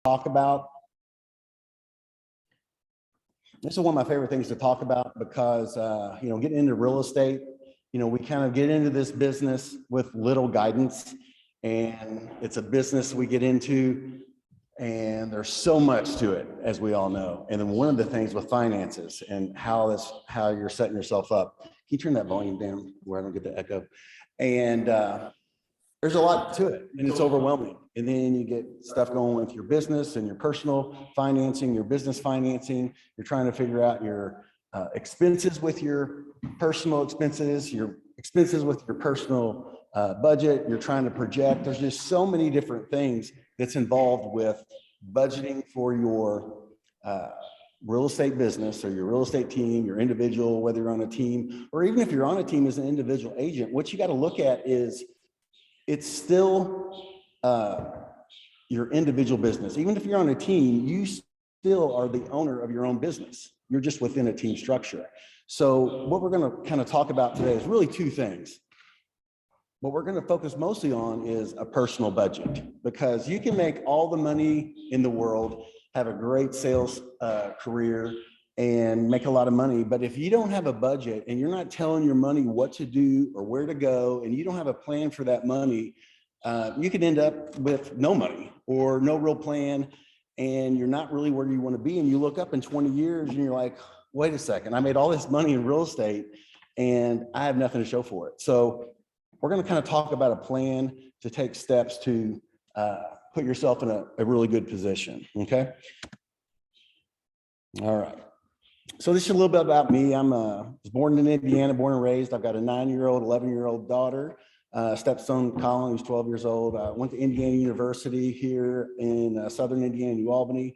talk about. This is one of my favorite things to talk about because, getting into real estate, we kind of get into this business with little guidance, and it's a business we get into, and there's so much to it, as we all know. And then one of the things with finances and how you're setting yourself up. Can you turn that volume down where I don't get the echo? And there's a lot to it, and it's overwhelming. And then you get stuff going with your business and your personal financing, your business financing. You're trying to figure out your expenses with your personal expenses, your expenses with your personal budget. You're trying to project. There's just so many different things that's involved with budgeting for your real estate business or your real estate team, your individual, whether you're on a team, or even if you're on a team as an individual agent. What you got to look at is it's still your individual business. Even if you're on a team, you still are the owner of your own business. You're just within a team structure. So what we're going to kind of talk about today is really two things. What we're going to focus mostly on is a personal budget, because you can make all the money in the world, have a great sales career, and make a lot of money. But if you don't have a budget and you're not telling your money what to do or where to go, and you don't have a plan for that money, you could end up with no money or no real plan, and you're not really where you want to be. And you look up in 20 years and you're like, wait a second, I made all this money in real estate and I have nothing to show for it. So we're going to kind of talk about a plan to take steps to put yourself in a really good position. Okay. All right. So this is a little bit about me. I was born in Indiana, born and raised. I've got a 9-year-old, 11-year-old daughter, stepson Colin, who's 12 years old. I went to Indiana University here in Southern Indiana, New Albany.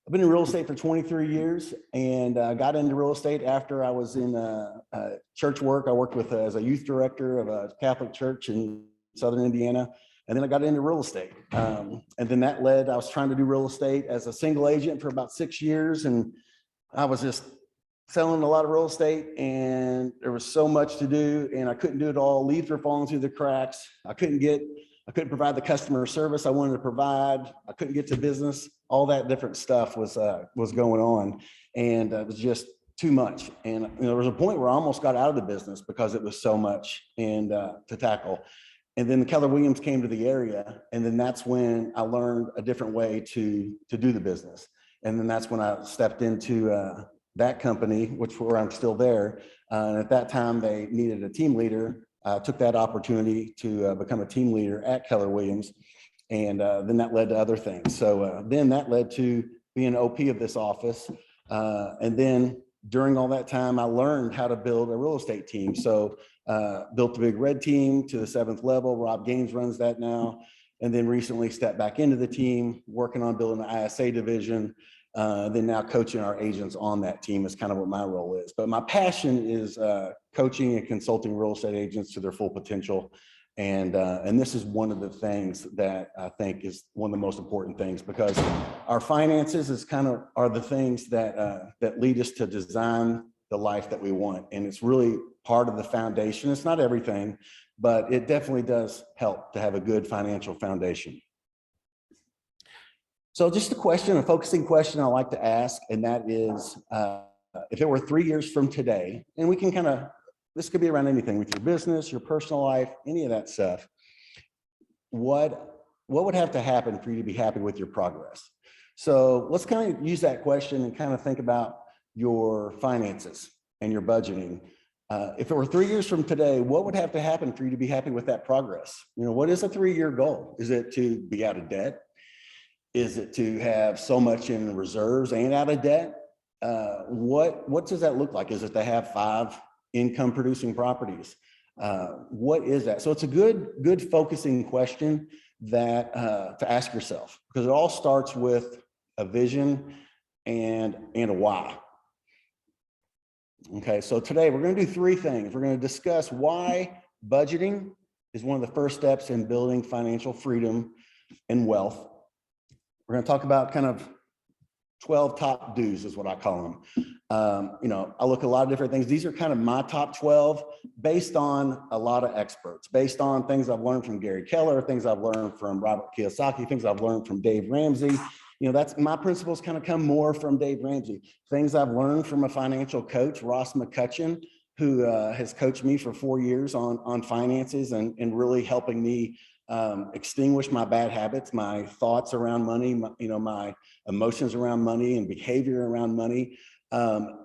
I've been in real estate for 23 years, and got into real estate after I was in church work. I worked as a youth director of a Catholic church in Southern Indiana. And then I got into real estate. And then that led, I was trying to do real estate as a single agent for about 6 years. And I was just selling a lot of real estate, and there was so much to do, and I couldn't do it all. Leads were falling through the cracks. I couldn't provide the customer service I wanted to provide. I couldn't get to business. All that different stuff was going on, and it was just too much. And there was a point where I almost got out of the business because it was so much and to tackle. And then Keller Williams came to the area, and then that's when I learned a different way to do the business. And then that's when I stepped into that company, where I'm still there. And at that time, they needed a team leader. I took that opportunity to become a team leader at Keller Williams. And then that led to other things. So then that led to being OP of this office. And then during all that time, I learned how to build a real estate team. So built the Big Red team to the 7th level. Rob Gaines runs that now. And then recently stepped back into the team, working on building the ISA division. Then now coaching our agents on that team is kind of what my role is. But my passion is coaching and consulting real estate agents to their full potential. And this is one of the things that I think is one of the most important things, because our finances are the things that lead us to design the life that we want. And it's really part of the foundation. It's not everything, but it definitely does help to have a good financial foundation. So just a focusing question I like to ask, and that is, if it were 3 years from today, and we can this could be around anything with your business, your personal life, any of that stuff, what would have to happen for you to be happy with your progress? So let's kind of use that question and kind of think about your finances and your budgeting. If it were 3 years from today, what would have to happen for you to be happy with that progress? What is a 3-year goal? Is it to be out of debt? Is it to have so much in reserves and out of debt? What does that look like? Is it to have 5 income producing properties? What is that? So it's a good focusing question that to ask yourself, because it all starts with a vision and a why. Okay, so today we're going to do 3 things. We're going to discuss why budgeting is one of the first steps in building financial freedom and wealth. We're going to talk about kind of 12 top do's is what I call them. I look at a lot of different things. These are kind of my top 12 based on a lot of experts, based on things I've learned from Gary Keller, things I've learned from Robert Kiyosaki, things I've learned from Dave Ramsey. That's my principles kind of come more from Dave Ramsey. Things I've learned from a financial coach, Ross McCutcheon, who has coached me for 4 years on finances and really helping me extinguish my bad habits, my thoughts around money, my emotions around money and behavior around money.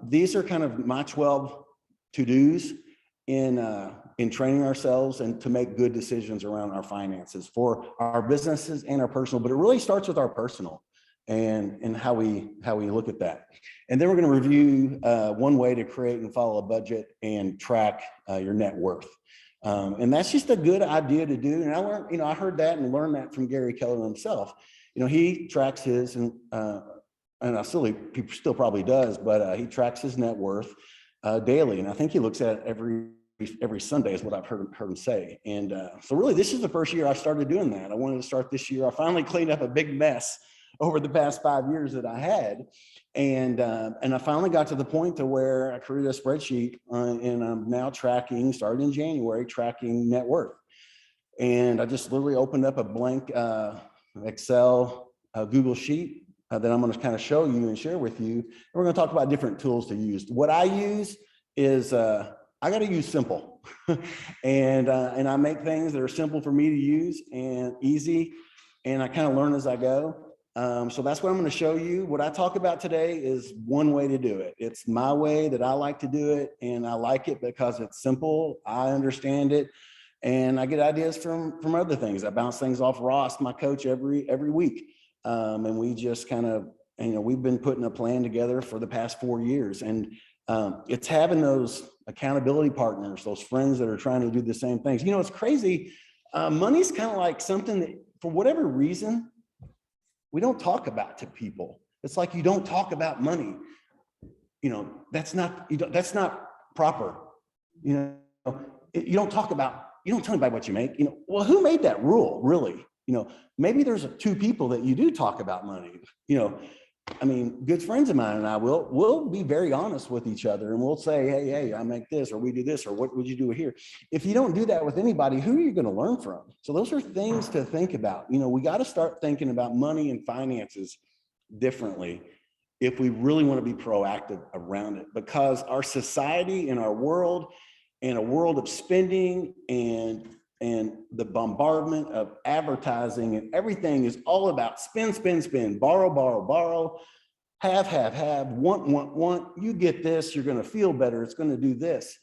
These are kind of my 12 to-dos in training ourselves and to make good decisions around our finances for our businesses and our personal, but it really starts with our personal and how we look at that. And then we're going to review one way to create and follow a budget and track your net worth. And that's just a good idea to do. And I learned, I heard that and learned that from Gary Keller himself. He tracks his and he still probably does, but he tracks his net worth daily. And I think he looks at it every Sunday is what I've heard him say. And so really, this is the first year I started doing that. I wanted to start this year. I finally cleaned up a big mess over the past 5 years that I had. And I finally got to the point to where I created a spreadsheet and I'm now tracking, started in January, tracking net worth. And I just literally opened up a blank Excel Google sheet that I'm going to kind of show you and share with you. And we're going to talk about different tools to use. What I use is I got to use simple and I make things that are simple for me to use and easy. And I kind of learn as I go. So that's what I'm going to show you. What I talk about today is one way to do it. It's my way that I like to do it. And I like it because it's simple. I understand it. And I get ideas from other things. I bounce things off Ross, my coach, every week. And we just kind of, we've been putting a plan together for the past 4 years. And it's having those accountability partners, those friends that are trying to do the same things. It's crazy. Money's kind of like something that, for whatever reason, we don't talk about to people. It's like you don't talk about money. That's not proper. You don't tell anybody what you make. Well, who made that rule, really? Maybe there's 2 people that you do talk about money. Good friends of mine and I will be very honest with each other and we'll say, hey, I make this, or we do this, or what would you do here? If you don't do that with anybody, who are you going to learn from? So those are things to think about. We got to start thinking about money and finances differently if we really want to be proactive around it, because our society and our world and a world of spending and the bombardment of advertising and everything is all about spend, borrow, have, want, you get this, you're going to feel better, it's going to do this.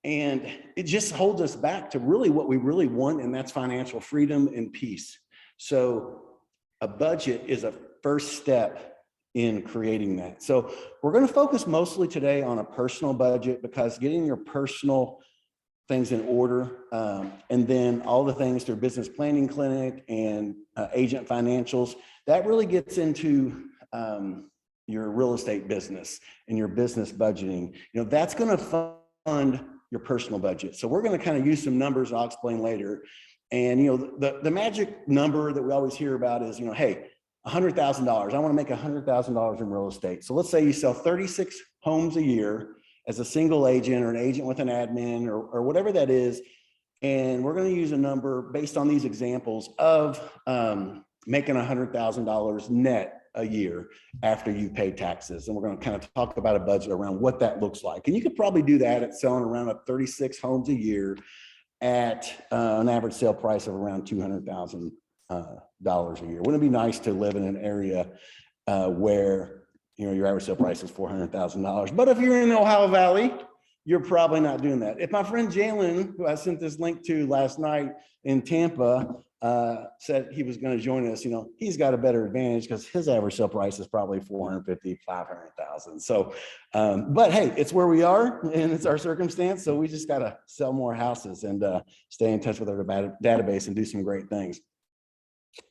And it just holds us back to really what we really want, and that's financial freedom and peace. So a budget is a first step in creating that. So we're going to focus mostly today on a personal budget, because getting your personal things in order, and then all the things through Business Planning Clinic and Agent Financials, that really gets into your real estate business and your business budgeting. That's going to fund your personal budget. So we're going to kind of use some numbers I'll explain later. And the magic number that we always hear about is, hey, $100,000. I want to make $100,000 in real estate. So let's say you sell 36 homes a year as a single agent or an agent with an admin or whatever that is. And we're going to use a number based on these examples of making $100,000 net a year after you pay taxes. And we're going to kind of talk about a budget around what that looks like. And you could probably do that at selling around 36 homes a year at an average sale price of around $200,000 a year. Wouldn't it be nice to live in an area where your average sale price is $400,000. But if you're in the Ohio Valley, you're probably not doing that. If my friend Jalen, who I sent this link to last night in Tampa, said he was going to join us, he's got a better advantage because his average sale price is probably $450,000, $500,000. So, but hey, it's where we are and it's our circumstance. So we just got to sell more houses and stay in touch with our database and do some great things.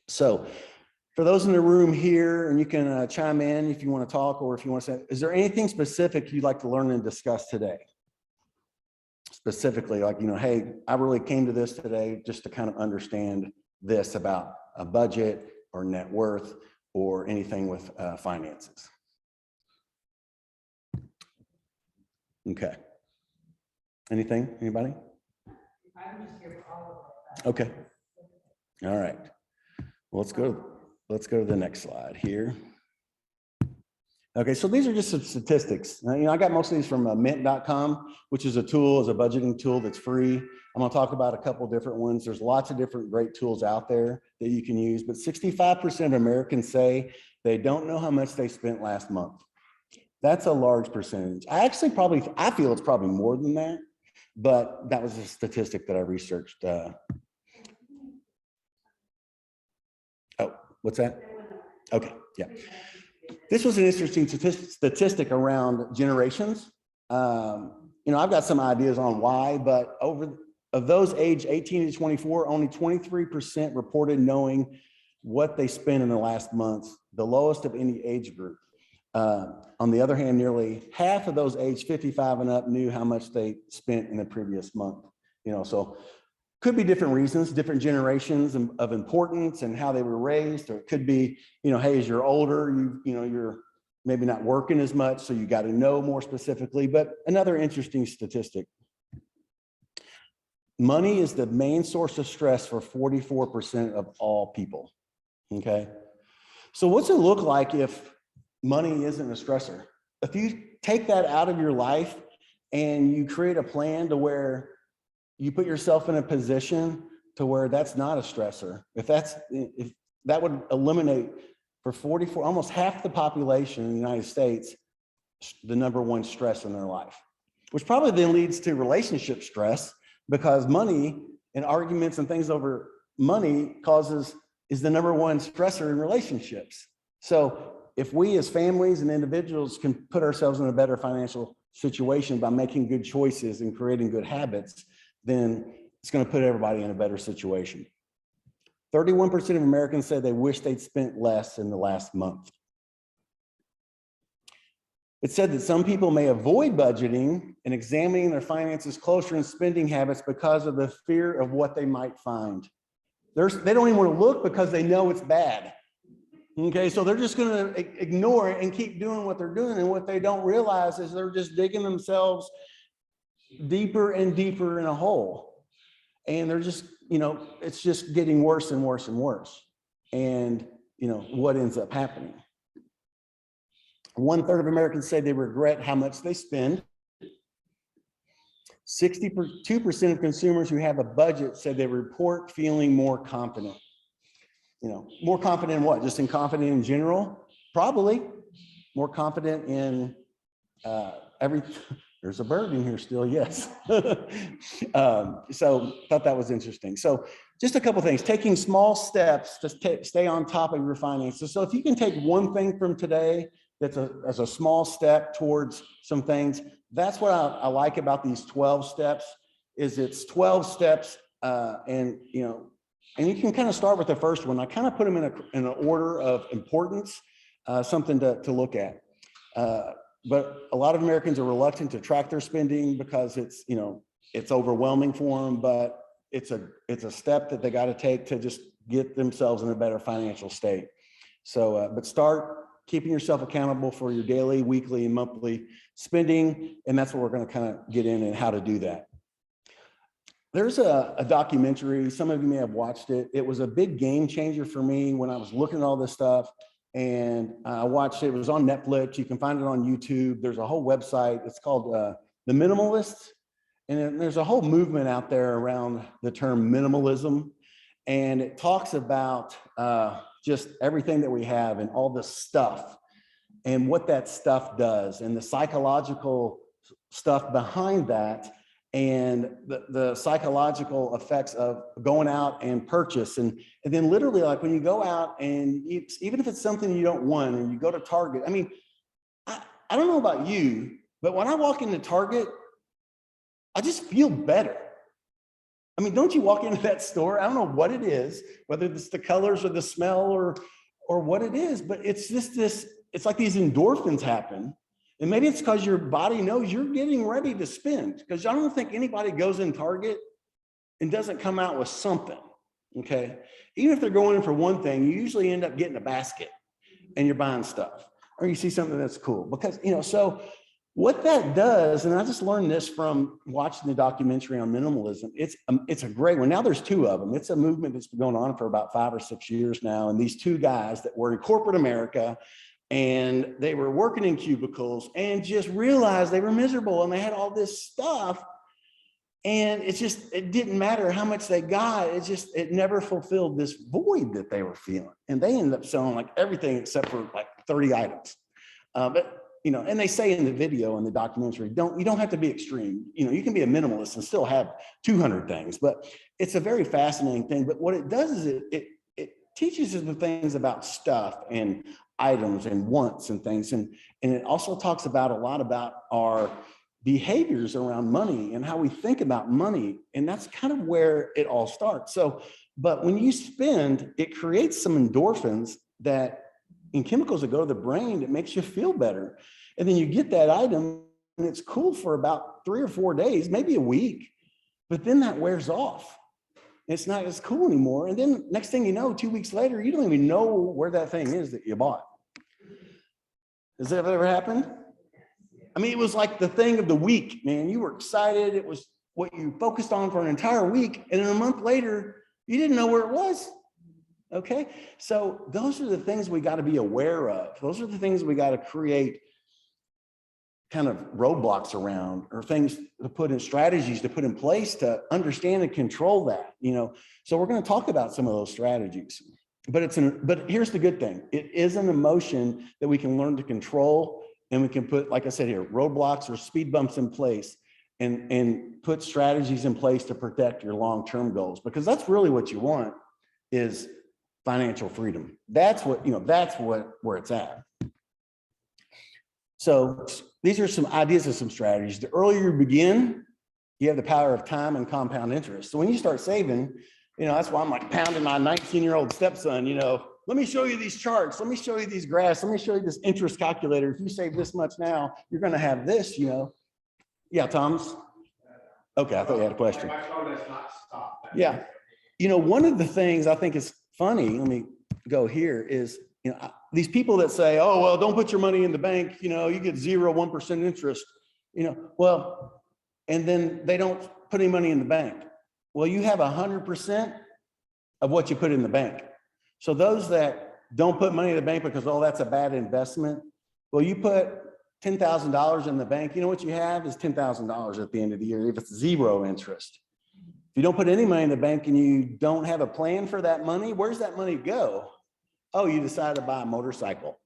So, for those in the room here, and you can chime in if you want to talk or if you want to say, is there anything specific you'd like to learn and discuss today? Specifically, like, hey, I really came to this today just to kind of understand this about a budget or net worth or anything with finances. Okay. Anything? Anybody? I'm just here for all of that. Okay. All right. Well, let's go to the next slide here. Okay, so these are just some statistics. I got most of these from mint.com, which is a budgeting tool that's free. I'm gonna talk about a couple different ones. There's lots of different great tools out there that you can use, but 65% of Americans say they don't know how much they spent last month. That's a large percentage. I feel it's probably more than that, but that was a statistic that I researched. Oh, what's that? Okay, yeah. This was an interesting statistic around generations. I've got some ideas on why, but of those age 18 to 24, only 23% reported knowing what they spent in the last month, the lowest of any age group. On the other hand, nearly half of those aged 55 and up knew how much they spent in the previous month. So could be different reasons, different generations of importance and how they were raised, or it could be, hey, as you're older, you're maybe not working as much, so you got to know more specifically. But another interesting statistic: money is the main source of stress for 44% of all people. Okay, so what's it look like if money isn't a stressor? If you take that out of your life and you create a plan to where you put yourself in a position to where that's not a stressor. If that would eliminate for 44, almost half the population in the United States, the number one stress in their life, which probably then leads to relationship stress, because money and arguments and things over money is the number one stressor in relationships. So if we as families and individuals can put ourselves in a better financial situation by making good choices and creating good habits, then it's going to put everybody in a better situation. 31% of Americans said they wish they'd spent less in the last month. It said that some people may avoid budgeting and examining their finances closer and spending habits because of the fear of what they might find. They don't even want to look because they know it's bad. Okay, so they're just going to ignore it and keep doing what they're doing. And what they don't realize is they're just digging themselves deeper and deeper in a hole. And they're just, it's just getting worse and worse and worse. And, what ends up happening? 1/3 of Americans say they regret how much they spend. 62% of consumers who have a budget said they report feeling more confident. More confident in what? Just in confident in general? Probably. More confident in there's a bird in here still, yes. So thought that was interesting. So just a couple things, taking small steps to stay on top of your finances. So if you can take one thing from today that's as a small step towards some things, that's what I like about these 12 steps, is it's 12 steps and you can kind of start with the first one. I kind of put them in an order of importance, something to look at. But a lot of Americans are reluctant to track their spending because it's overwhelming for them, but it's a step that they got to take to just get themselves in a better financial state. So, but start keeping yourself accountable for your daily, weekly, and monthly spending. And that's what we're going to kind of get in and how to do that. There's a documentary, some of you may have watched it. It was a big game changer for me when I was looking at all this stuff. And I watched it. It was on Netflix. You can find it on YouTube. There's a whole website. It's called The Minimalists. And there's a whole movement out there around the term minimalism. And it talks about just everything that we have and all the stuff and what that stuff does and the psychological stuff behind that, and the psychological effects of going out and purchase. And then literally, like when you go out and even if it's something you don't want and you go to Target, I mean, I don't know about you, but when I walk into Target, I just feel better. I mean, don't you walk into that store? I don't know what it is, whether it's the colors or the smell or what it is, but it's just it's like these endorphins happen. And maybe it's because your body knows you're getting ready to spend, because I don't think anybody goes in Target and doesn't come out with something, okay? Even if they're going in for one thing, you usually end up getting a basket and you're buying stuff, or you see something that's cool. Because, so what that does, and I just learned this from watching the documentary on minimalism, it's a great one. Now there's two of them. It's a movement that's been going on for about 5 or 6 years now. And these two guys that were in corporate America, and they were working in cubicles and just realized they were miserable and they had all this stuff. And it didn't matter how much they got. It never fulfilled this void that they were feeling. And they ended up selling like everything except for like 30 items. But, and they say in the video, in the documentary, you don't have to be extreme. You can be a minimalist and still have 200 things, but it's a very fascinating thing. But what it does is it teaches us the things about stuff and items and wants and things. And it also talks about a lot about our behaviors around money and how we think about money. And that's kind of where it all starts. So, but when you spend, it creates some endorphins in chemicals that go to the brain, it makes you feel better. And then you get that item and it's cool for about 3 or 4 days, maybe a week, but then that wears off. It's not as cool anymore. And then next thing you know, 2 weeks later, you don't even know where that thing is that you bought. Has that ever happened? I mean, it was like the thing of the week, man. You were excited. It was what you focused on for an entire week. And then a month later, you didn't know where it was. Okay. So those are the things we got to be aware of. Those are the things we got to create kind of roadblocks around, or things to put in, strategies to put in place to understand and control that, So we're going to talk about some of those strategies, but here's the good thing. It is an emotion that we can learn to control. And we can put, like I said here, roadblocks or speed bumps in place and put strategies in place to protect your long-term goals, because that's really what you want, is financial freedom. That's where it's at. So these are some ideas of some strategies. The earlier you begin, you have the power of time and compound interest. So when you start saving, that's why I'm like pounding my 19-year-old stepson, let me show you these charts. Let me show you these graphs. Let me show you this interest calculator. If you save this much now, you're going to have this, Yeah, Thomas? Okay, I thought you had a question. Yeah. One of the things I think is funny, let me go here, is, these people that say, oh, well, don't put your money in the bank. You get 1% interest, well, and then they don't put any money in the bank. Well, you have 100% of what you put in the bank. So those that don't put money in the bank because, oh, that's a bad investment. Well, you put $10,000 in the bank. You know what you have is $10,000 at the end of the year if it's 0 interest. If you don't put any money in the bank and you don't have a plan for that money, where's that money go? Oh, you decide to buy a motorcycle.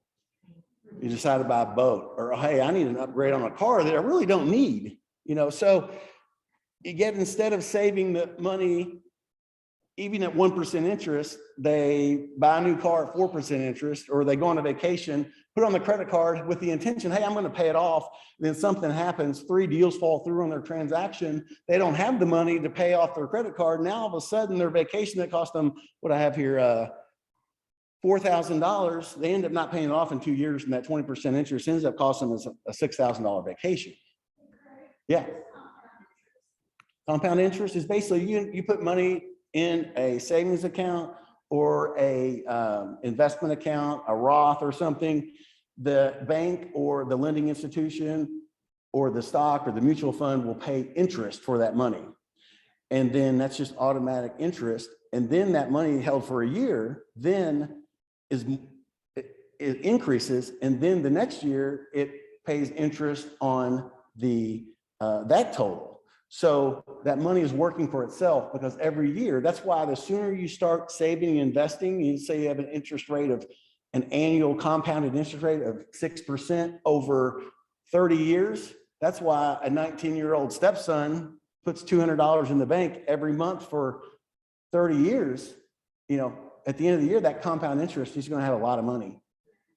You decide to buy a boat, or, hey, I need an upgrade on a car that I really don't need. So you get, instead of saving the money, even at 1% interest, they buy a new car at 4% interest, or they go on a vacation, put on the credit card with the intention, hey, I'm going to pay it off. Then something happens, 3 deals fall through on their transaction. They don't have the money to pay off their credit card. Now, all of a sudden, their vacation that cost them, what I have here, $4,000, they end up not paying it off in 2 years, and that 20% interest ends up costing them a $6,000 vacation. Yeah. Compound interest is basically you put money in a savings account or a investment account, a Roth or something. The bank or the lending institution or the stock or the mutual fund will pay interest for that money. And then that's just automatic interest. And then that money held for a year then it increases. And then the next year it pays interest on that total. So that money is working for itself, because every year, that's why the sooner you start saving and investing, you say you have an interest rate of an annual compounded interest rate of 6% over 30 years. That's why a 19-year-old stepson puts $200 in the bank every month for 30 years. At the end of the year, that compound interest, he's going to have a lot of money.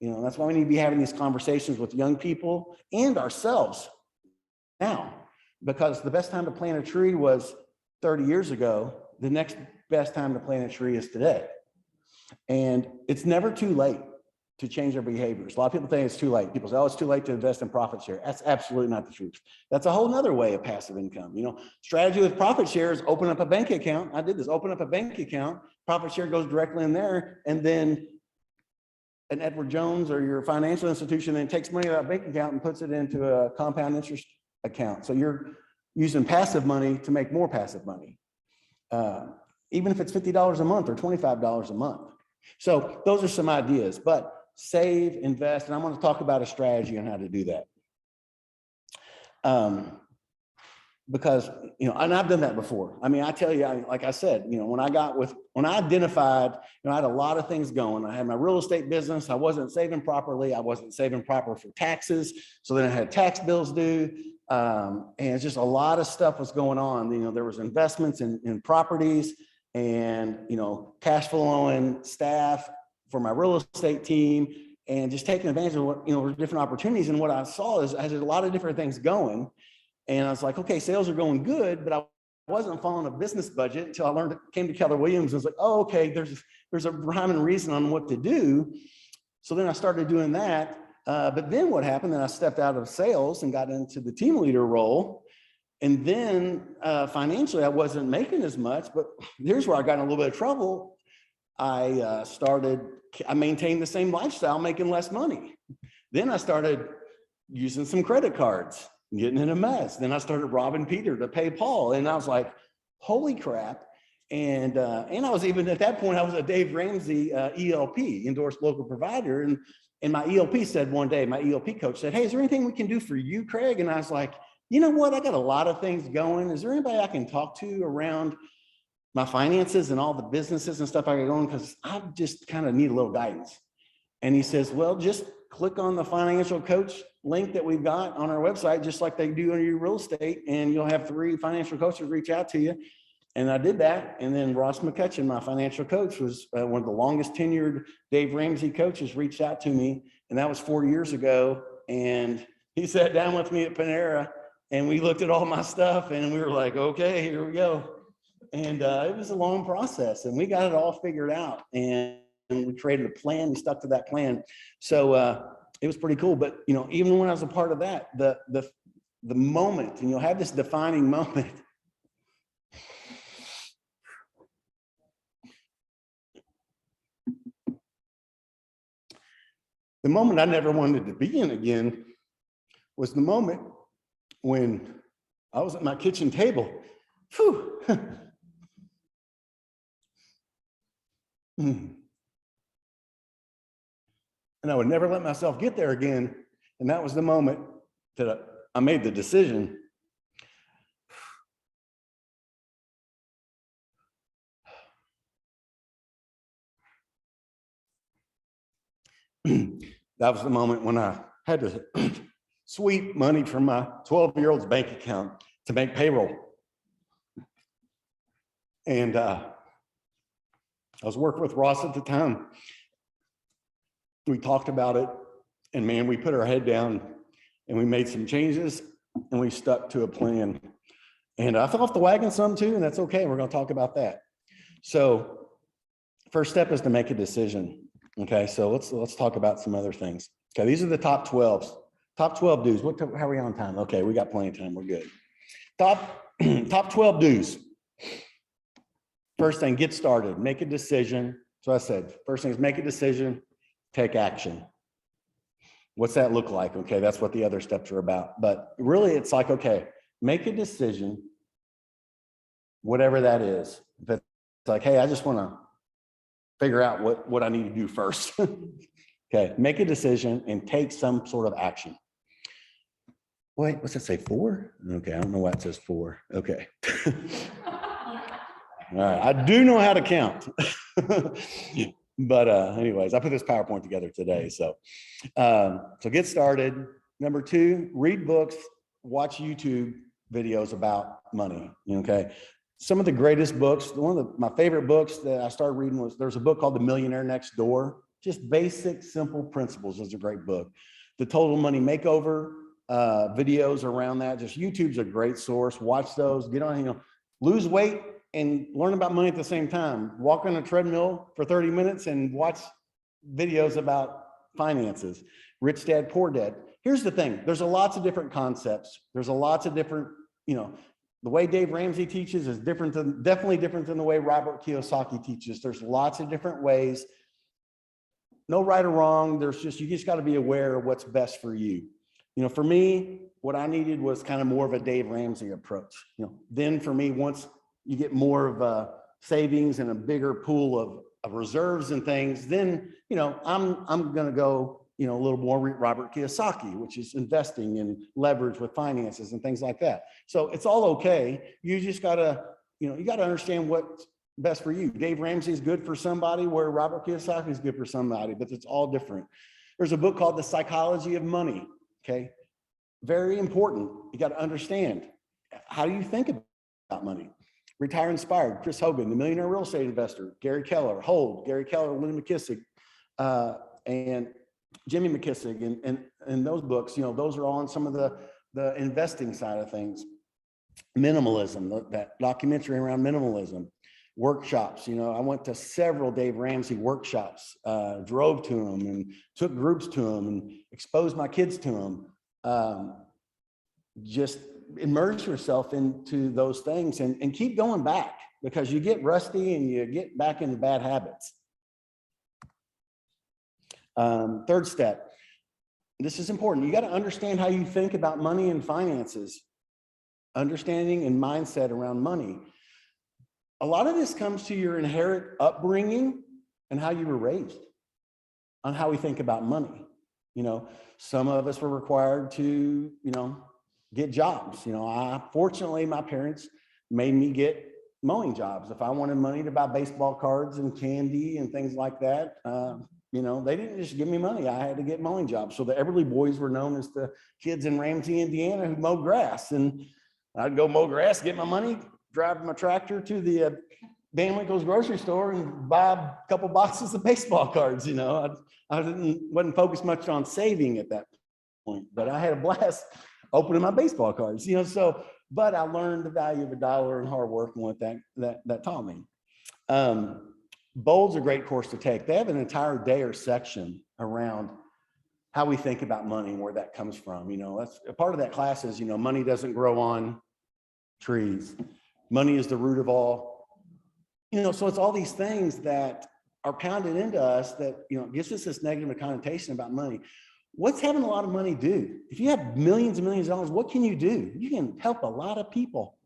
That's why we need to be having these conversations with young people and ourselves now. Because the best time to plant a tree was 30 years ago. The next best time to plant a tree is today. And it's never too late to change their behaviors. A lot of people think it's too late. People say, oh, it's too late to invest in profit share. That's absolutely not the truth. That's a whole nother way of passive income. Strategy with profit share is open up a bank account. I did this, open up a bank account. Profit share goes directly in there. And then an Edward Jones or your financial institution then takes money out of that bank account and puts it into a compound interest account. So you're using passive money to make more passive money, even if it's $50 a month or $25 a month. So those are some ideas. But save, invest, and I'm going to talk about a strategy on how to do that. Because, you know, and I've done that before. I mean, I tell you, like I said, you know, when I identified, you know, I had a lot of things going. I had my real estate business. I wasn't saving properly. I wasn't saving proper for taxes. So then I had tax bills due. And it's just a lot of stuff was going on. You know, there was investments in properties and, you know, cash flowing staff for my real estate team and just taking advantage of what, you know, different opportunities. And what I saw is I had a lot of different things going. And I was like, okay, sales are going good, but I wasn't following a business budget until I came to Keller Williams. I was like, oh, okay, there's a rhyme and reason on what to do. So then I started doing that. But then what happened, then I stepped out of sales and got into the team leader role. And then financially, I wasn't making as much, but here's where I got in a little bit of trouble. I maintained the same lifestyle, making less money. Then I started using some credit cards, getting in a mess. Then I started robbing Peter to pay Paul. And I was like, holy crap. And I was even at that point, I was a Dave Ramsey ELP, endorsed local provider. And my ELP said one day, my ELP coach said, hey, is there anything we can do for you, Craig? And I was like, you know what? I got a lot of things going. Is there anybody I can talk to around my finances and all the businesses and stuff I got going? Because I just kind of need a little guidance. And he says, well, just click on the financial coach link that we've got on our website, just like they do on your real estate, and you'll have 3 financial coaches reach out to you. And I did that. And then Ross McCutcheon, my financial coach, was one of the longest tenured Dave Ramsey coaches, reached out to me. And that was 4 years ago. And he sat down with me at Panera and we looked at all my stuff and we were like, okay, here we go. And it was a long process and we got it all figured out. And we created a plan. We stuck to that plan. So it was pretty cool. But, you know, even when I was a part of that, the moment, and you'll have this defining moment. The moment I never wanted to be in again was the moment when I was at my kitchen table. Whew. And I would never let myself get there again. And that was the moment that I made the decision. That was the moment when I had to sweep money from my 12-year-old's bank account to make payroll. And I was working with Ross at the time. We talked about it, and man, we put our head down and we made some changes and we stuck to a plan. And I fell off the wagon some too, and that's okay. We're going to talk about that. So first step is to make a decision. Okay, so let's talk about some other things. Okay, these are the top 12 dues. How are we on time? Okay, we got plenty of time. We're good. Top 12 dues. First thing, get started. Make a decision. So I said, first thing is make a decision, take action. What's that look like? Okay, that's what the other steps are about. But really, it's like, okay, make a decision, whatever that is. If it's like, hey, I just want to figure out what I need to do first. Okay, make a decision and take some sort of action. Wait, what's it say, 4? Okay, I don't know why it says 4. Okay. All right, I do know how to count. But anyways, I put this PowerPoint together today. So get started. Number 2, read books, watch YouTube videos about money, okay? Some of the greatest books, one of my favorite books that I started reading there's a book called The Millionaire Next Door. Just basic, simple principles is a great book. The Total Money Makeover videos around that, just YouTube's a great source. Watch those, get on, lose weight and learn about money at the same time. Walk on a treadmill for 30 minutes and watch videos about finances. Rich Dad, Poor Dad. Here's the thing, there's lots of different concepts. There's lots of different, the way Dave Ramsey teaches is definitely different than the way Robert Kiyosaki teaches. There's lots of different ways. No right or wrong. You just got to be aware of what's best for you. For me, what I needed was kind of more of a Dave Ramsey approach. Then for me, once you get more of a savings and a bigger pool reserves and things, then, I'm going to go, a little more Robert Kiyosaki, which is investing and leverage with finances and things like that. So it's all okay. You just gotta, you gotta understand what's best for you. Dave Ramsey is good for somebody where Robert Kiyosaki is good for somebody, but it's all different. There's a book called The Psychology of Money. Okay. Very important. You got to understand, how do you think about money? Retire Inspired, Chris Hogan, The Millionaire Real Estate Investor, Gary Keller, Hold, Gary Keller, William McKissick, and Jimmy McKissick, and those books, those are all on some of the investing side of things. Minimalism, that documentary around minimalism. Workshops, I went to several Dave Ramsey workshops, drove to them and took groups to them and exposed my kids to them. Just immerse yourself into those things and keep going back, because you get rusty and you get back into bad habits. Third step, this is important. You got to understand how you think about money and finances, understanding and mindset around money. A lot of this comes to your inherent upbringing and how you were raised on how we think about money. Some of us were required to, get jobs. Fortunately, my parents made me get mowing jobs. If I wanted money to buy baseball cards and candy and things like that, they didn't just give me money. I had to get mowing jobs. So the Eberle boys were known as the kids in Ramsey, Indiana, who mowed grass. And I'd go mow grass, get my money, drive my tractor to the Van Winkle's grocery store and buy a couple boxes of baseball cards. I wasn't focused much on saving at that point, but I had a blast opening my baseball cards. But I learned the value of a dollar and hard work and what that taught me. Bold's a great course to take. They have an entire day or section around how we think about money and where that comes from. That's a part of that class is, money doesn't grow on trees. Money is the root of all, so it's all these things that are pounded into us that, gives us this negative connotation about money. What's having a lot of money do? If you have millions and millions of dollars, what can you do? You can help a lot of people.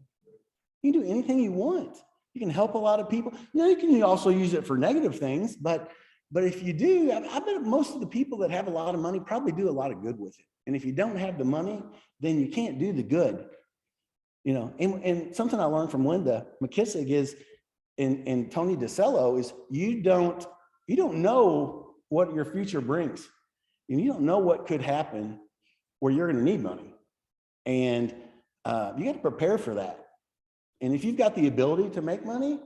You can do anything you want. You can help a lot of people. You can also use it for negative things, but if you do, I bet most of the people that have a lot of money probably do a lot of good with it. And if you don't have the money, then you can't do the good. And something I learned from Linda McKissick is, and Tony DeCello, is you don't know what your future brings. And you don't know what could happen where you're going to need money. And you got to prepare for that. And if you've got the ability to make money,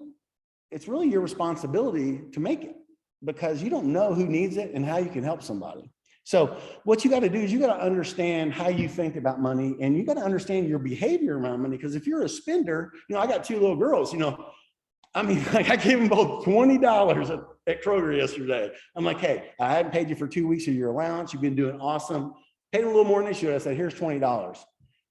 it's really your responsibility to make it, because you don't know who needs it and how you can help somebody. So what you got to do is you got to understand how you think about money, and you got to understand your behavior around money. Because if you're a spender, I got two little girls, I gave them both $20 at Kroger yesterday. I'm like, hey, I hadn't paid you for 2 weeks of your allowance. You've been doing awesome. Paid a little more than they should. I said, here's $20.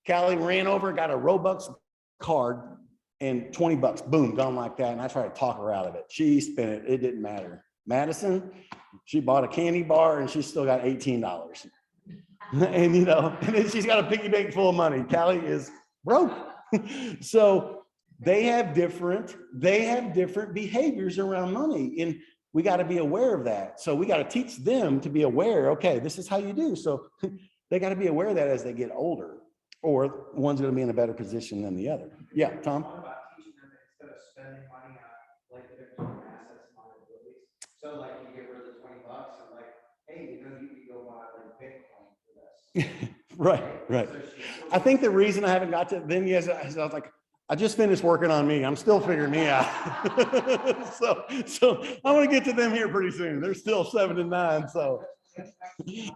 Callie ran over, got a Robux card, and $20, boom, gone like that. And I tried to talk her out of it. She spent it. It didn't matter. Madison, she bought a candy bar and she still got $18. And, and then she's got a piggy bank full of money. Callie is broke. So they have different behaviors around money. And we got to be aware of that. So we got to teach them to be aware. Okay, this is how you do. So they got to be aware of that as they get older, or one's going to be in a better position than the other. Yeah, Tom? What about teaching them instead of spending money on like the different assets and liabilities? So like you get rid of the $20 and like, hey, you could go buy like Bitcoin for this. Right. I think the reason I haven't got to them yet is I was like, I just finished working on me. I'm still figuring me out. so I want to get to them here pretty soon. They're still 7 and 9, so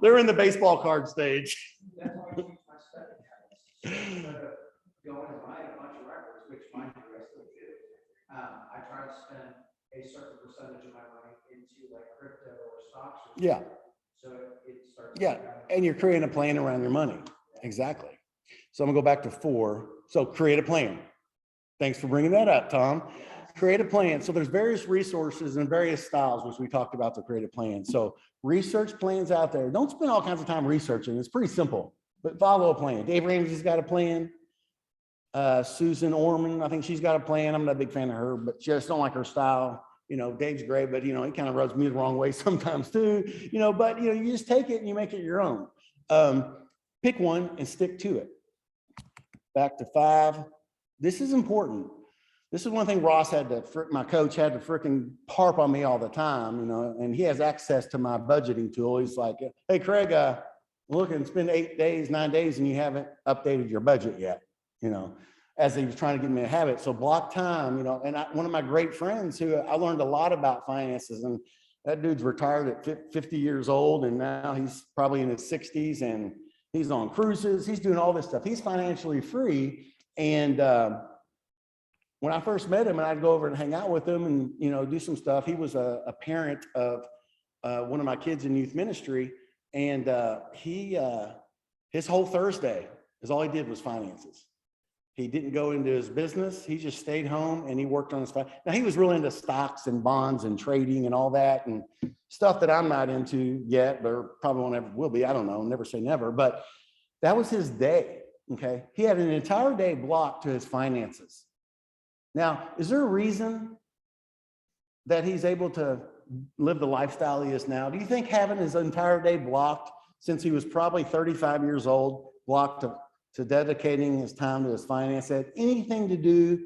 they're in the baseball card stage. That's why I teach my spending habits. Instead of going and buying a bunch of records, which mind you, I still do. I try to spend a certain percentage of my money into like crypto or stocks. Yeah. So it starts. Yeah, and you're creating a plan around your money. Exactly. So I'm gonna go back to 4. So create a plan. Thanks for bringing that up, Tom. Create a plan. So there's various resources and various styles, which we talked about to create a plan. So research plans out there. Don't spend all kinds of time researching. It's pretty simple, but follow a plan. Dave Ramsey's got a plan. Susan Orman, I think she's got a plan. I'm not a big fan of her, but just don't like her style. Dave's great, but he kind of rubs me the wrong way sometimes too, but you just take it and you make it your own. Pick one and stick to it. Back to 5. This is important. This is one thing Ross my coach had to freaking harp on me all the time, and he has access to my budgeting tool. He's like, hey, Craig, look, it's been 8 days, 9 days, and you haven't updated your budget yet, as he was trying to get me to have it. So block time, and one of my great friends who I learned a lot about finances, and that dude's retired at 50 years old, and now he's probably in his 60s, and he's on cruises. He's doing all this stuff. He's financially free. And when I first met him, and I'd go over and hang out with him and, do some stuff, he was a parent of one of my kids in youth ministry. And his whole Thursday is all he did was finances. He didn't go into his business. He just stayed home and he worked on his. Now, he was really into stocks and bonds and trading and all that and stuff that I'm not into yet, but probably won't ever will be. I don't know. Never say never. But that was his day. Okay. He had an entire day blocked to his finances. Now, is there a reason that he's able to live the lifestyle he is now? Do you think having his entire day blocked since he was probably 35 years old, blocked to dedicating his time to his finance had anything to do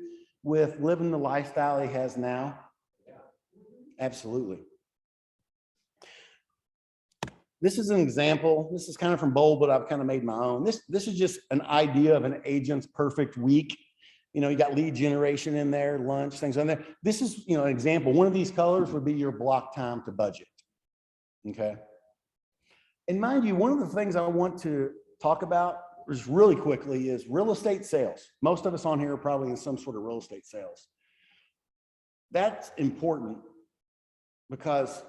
with living the lifestyle he has now? Yeah. Absolutely. This is an example. This is kind of from Bold, but I've kind of made my own. This is just an idea of an agent's perfect week. You got lead generation in there, lunch, things on there. This is, an example. One of these colors would be your block time to budget. Okay. And mind you, one of the things I want to talk about just really quickly is real estate sales. Most of us on here are probably in some sort of real estate sales. That's important because,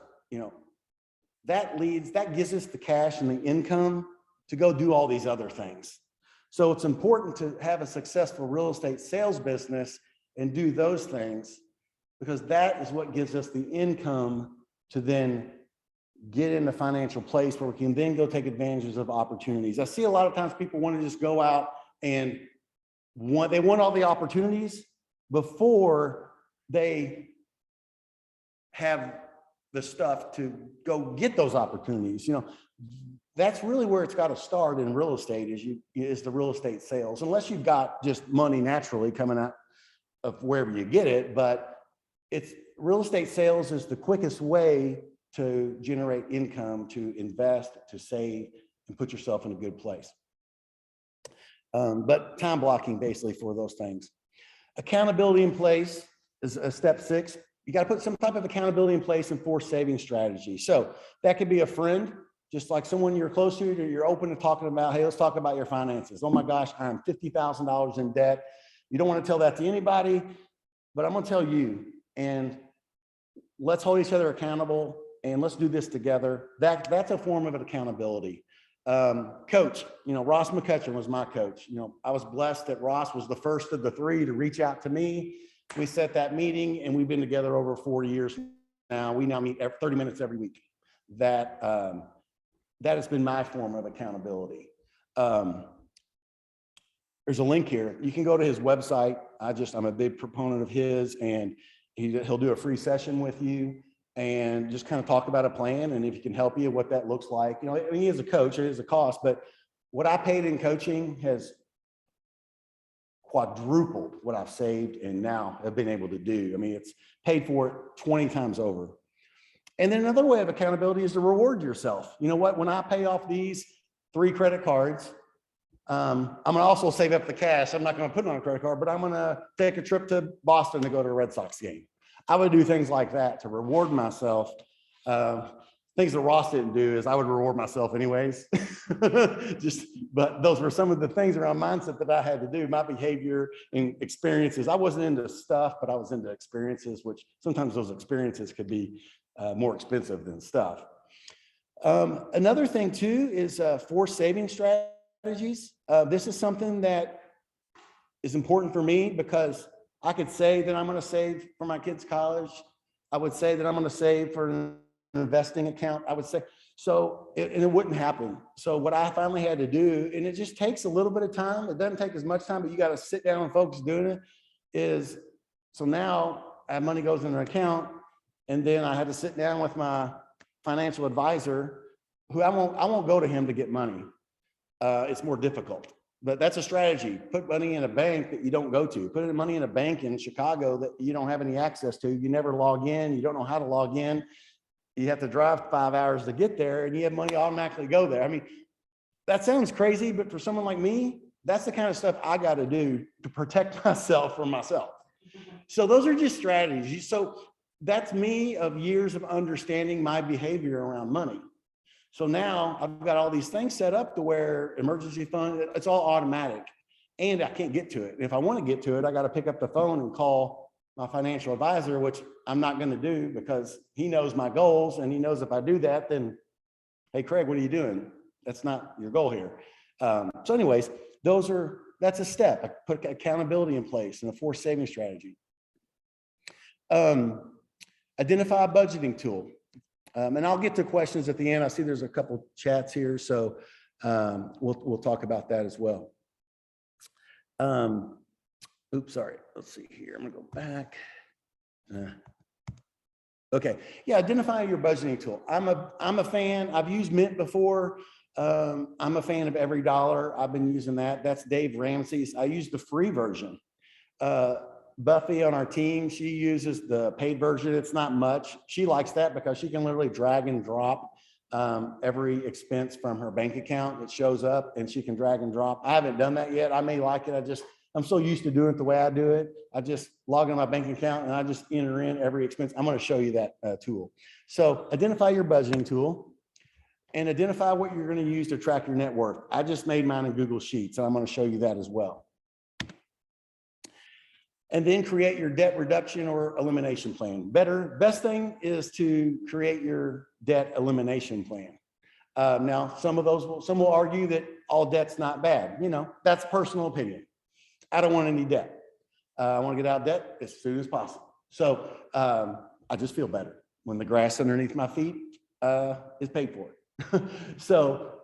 that gives us the cash and the income to go do all these other things. So it's important to have a successful real estate sales business and do those things because that is what gives us the income to then get in a financial place where we can then go take advantages of opportunities. I see a lot of times people want to just go out and they want all the opportunities before they have the stuff to go get those opportunities. That's really where it's got to start in real estate is the real estate sales, unless you've got just money naturally coming out of wherever you get it. But it's real estate sales is the quickest way to generate income, to invest, to save, and put yourself in a good place. But time blocking basically for those things. Accountability in place is a step 6. You got to put some type of accountability in place and force saving strategy. So that could be a friend, just like someone you're close to, you're open to talking about, hey, let's talk about your finances. Oh my gosh, I'm $50,000 in debt. You don't want to tell that to anybody, but I'm going to tell you, and let's hold each other accountable and let's do this together. That's a form of accountability. Coach, Ross McCutcheon was my coach. I was blessed that Ross was the first of the 3 to reach out to me. We set that meeting and we've been together over 4 years now. We now meet 30 minutes every week. That has been my form of accountability. There's a link here. You can go to his website. I'm a big proponent of his, and he'll do a free session with you and just kind of talk about a plan and if he can help you, what that looks like. He is a coach, it is a cost, but what I paid in coaching has quadrupled what I've saved and now have been able to do. It's paid for it 20 times over. And then another way of accountability is to reward yourself. You know what? When I pay off these 3 credit cards, I'm going to also save up the cash. I'm not going to put it on a credit card, but I'm going to take a trip to Boston to go to a Red Sox game. I would do things like that to reward myself. Things that Ross didn't do is I would reward myself anyways. But those were some of the things around mindset that I had to do, my behavior and experiences. I wasn't into stuff, but I was into experiences, which sometimes those experiences could be more expensive than stuff. Another thing too is forced saving strategies. This is something that is important for me because I could say that I'm going to save for my kids' college. I would say that I'm going to save for an investing account. I would say, and it wouldn't happen. So what I finally had to do, and it just takes a little bit of time. It doesn't take as much time, but you got to sit down and focus doing it, so now money goes in an account And then I had to sit down with my financial advisor, who I won't go to him to get money. It's more difficult, but that's a strategy. Put money in a bank that you don't go to. Put money in a bank in Chicago that you don't have any access to. You never log in. You don't know how to log in. You have to drive 5 hours to get there, and you have money automatically go there. I mean, that sounds crazy, but for someone like me, that's the kind of stuff I got to do to protect myself from myself. So those are just strategies. So that's me of years of understanding my behavior around money. So now I've got all these things set up to where emergency fund, it's all automatic, and I can't get to it. If I want to get to it, I got to pick up the phone and call my financial advisor, which I'm not going to do because he knows my goals, and he knows if I do that, then, hey, Craig, what are you doing? That's not your goal here. So anyways, that's a step. I put accountability in place and a forced saving strategy. Identify a budgeting tool. And I'll get to questions at the end. I see there's a couple chats here, so we'll talk about that as well. Oops, sorry. Let's see here. I'm gonna go back. Okay, yeah, identify your budgeting tool. I'm a fan. I've used Mint before. I'm a fan of Every Dollar. I've been using that. That's Dave Ramsey's. I use the free version. Buffy on our team, she uses the paid version. It's not much. She likes that because she can literally drag and drop every expense from her bank account. It shows up and she can drag and drop. I haven't done that yet. I may like it. I'm so used to doing it the way I do it. I just log in my bank account and I just enter in every expense. I'm going to show you that tool. So identify your budgeting tool and identify what you're going to use to track your net worth. I just made mine in Google Sheets, and I'm going to show you that as well. And then create your debt reduction or elimination plan. Best thing is to create your debt elimination plan. Now, some will argue that all debt's not bad. You know, that's personal opinion. I don't want any debt. I want to get out of debt as soon as possible. So I just feel better when the grass underneath my feet is paid for. So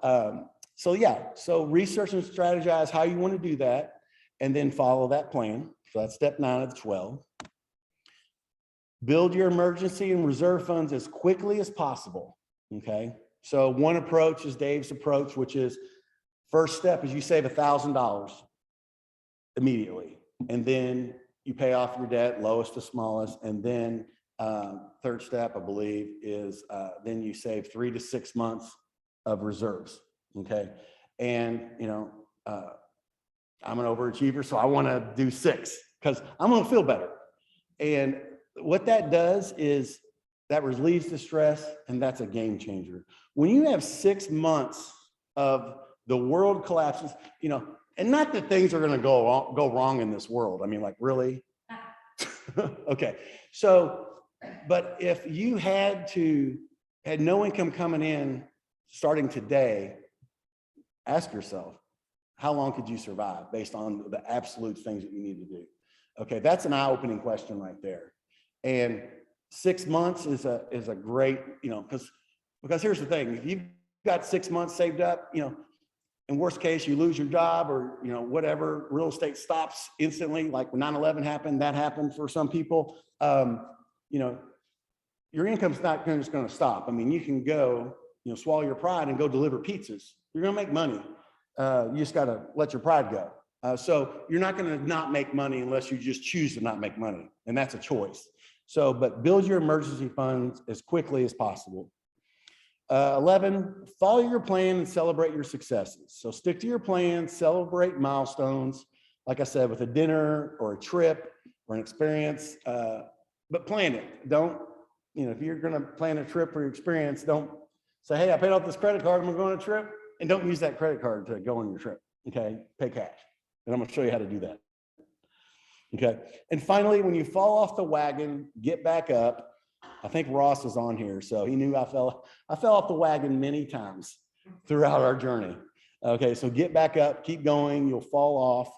research and strategize how you want to do that, and then follow that plan. So that's step 9 of the 12. Build your emergency and reserve funds as quickly as possible. Okay. So one approach is Dave's approach, which is first step is you save $1,000 immediately, and then you pay off your debt, lowest to smallest, and then third step, I believe, is then you save 3 to 6 months of reserves. Okay, and you know. I'm an overachiever, so I want to do 6 because I'm going to feel better. And what that does is that relieves the stress, and that's a game changer. When you have 6 months of the world collapses, you know, and not that things are going to go wrong in this world. I mean, like, really? Okay. So, but if you had no income coming in starting today, ask yourself, how long could you survive based on the absolute things that you need to do? Okay, that's an eye-opening question right there. And 6 months is a great, you know, because here's the thing: if you've got 6 months saved up, you know, in worst case you lose your job, or you know, whatever, real estate stops instantly, like when 9/11 happened, that happened for some people. You know, your income's not just going to stop. I mean, you can go, you know, swallow your pride and go deliver pizzas. You're going to make money. You just got to let your pride go. So you're not going to not make money unless you just choose to not make money. And that's a choice. So, but build your emergency funds as quickly as possible. 11, follow your plan and celebrate your successes. So stick to your plan, celebrate milestones, like I said, with a dinner or a trip or an experience, but plan it. Don't, you know, if you're going to plan a trip or experience, don't say, hey, I paid off this credit card, I'm going to go on a trip. And don't use that credit card to go on your trip, okay? Pay cash. And I'm gonna show you how to do that, okay? And finally, when you fall off the wagon, get back up. I think Ross is on here, so he knew I fell off the wagon many times throughout our journey. Okay, so get back up, keep going, you'll fall off.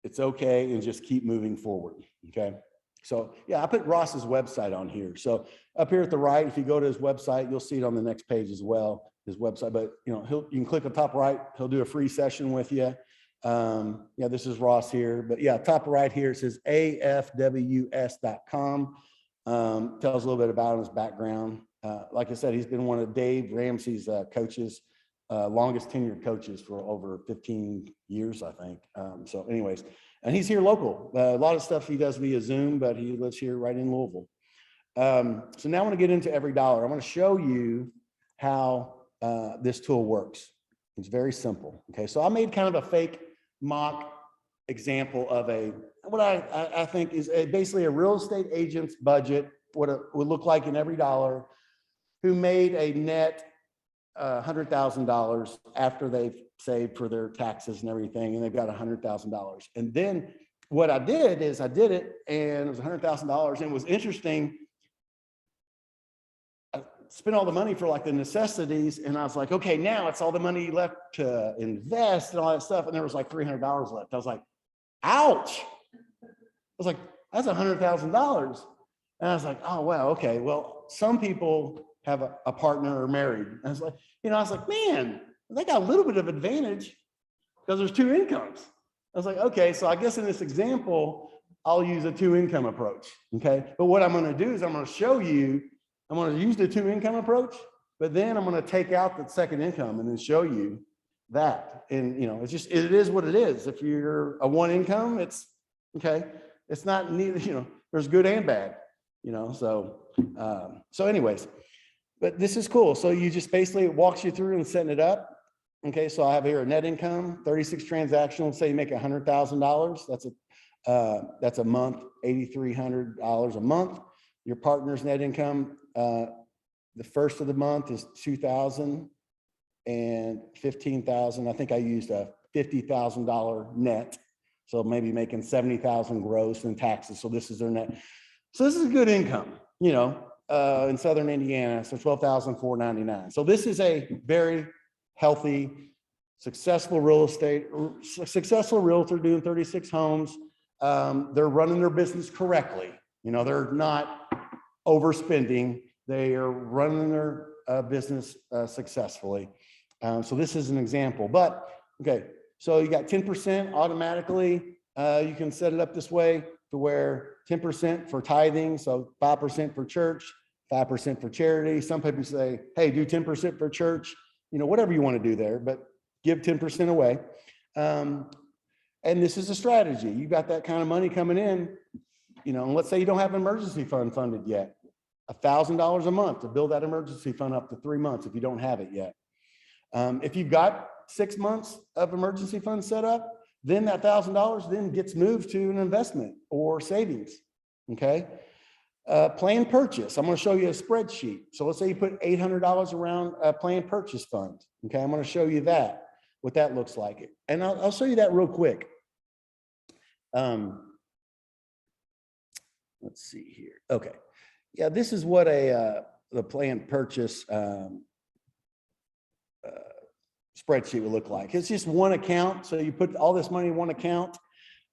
It's okay, and just keep moving forward, okay? So yeah, I put Ross's website on here. So up here at the right, if you go to his website, you'll see it on the next page as well, his website. But you know, you can click on top right, he'll do a free session with you. Yeah, this is Ross here, but yeah, top right here, it says afws.com. Tells a little bit about his background. Like I said, he's been one of Dave Ramsey's coaches, longest tenured coaches for over 15 years, I think. So anyways, and he's here local. A lot of stuff he does via Zoom, but he lives here right in Louisville. So now I want to get into every dollar. I want to show you how this tool works. It's very simple. Okay, so I made kind of a fake mock example of what I think is basically a real estate agent's budget, what it would look like in every dollar, who made a net $100,000 after they've saved for their taxes and everything, and they've got $100,000. And then what I did is I did it, and it was $100,000, and it was interesting. I spent all the money for like the necessities, and I was like, okay, now it's all the money left to invest and all that stuff, and there was like $300 left. I was like, ouch. I was like, that's $100,000. And I was like, oh, wow, okay. Well, some people have a partner or married. And I was like, I was like, man, they got a little bit of advantage because there's two incomes. I was like, okay, so I guess in this example, I'll use a two income approach. Okay. But what I'm going to do is I'm going to show you, I'm going to use the two income approach, but then I'm going to take out the second income and then show you that. And, it's just, it is what it is. If you're a one income, it's okay. It's not neither, there's good and bad, so anyways, but this is cool. So you just basically walks you through and setting it up. Okay. So I have here a net income, 36 transactional, say you make $100,000. That's a month, $8,300 a month. Your partner's net income, the first of the month is $2,000 and $15,000. I think I used a $50,000 net. So maybe making $70,000 gross in taxes. So this is their net. So this is a good income, in Southern Indiana. So $12,499. So this is a very healthy, successful successful realtor doing 36 homes. They're running their business correctly. They're not overspending. They are running their business successfully. So this is an example, but okay. So you got 10% automatically. You can set it up this way to where 10% for tithing. So 5% for church, 5% for charity. Some people say, hey, do 10% for church, whatever you want to do there, but give 10% away. And this is a strategy. You got that kind of money coming in, and let's say you don't have an emergency fund funded yet, $1,000 a month to build that emergency fund up to 3 months if you don't have it yet. If you've got 6 months of emergency fund set up, then that $1,000 then gets moved to an investment or savings. Okay. Planned purchase. I'm going to show you a spreadsheet. So let's say you put $800 around a planned purchase fund. Okay. I'm going to show you what that looks like. And I'll show you that real quick. Let's see here. Okay. Yeah. This is what the planned purchase, spreadsheet would look like. It's just one account. So you put all this money in one account,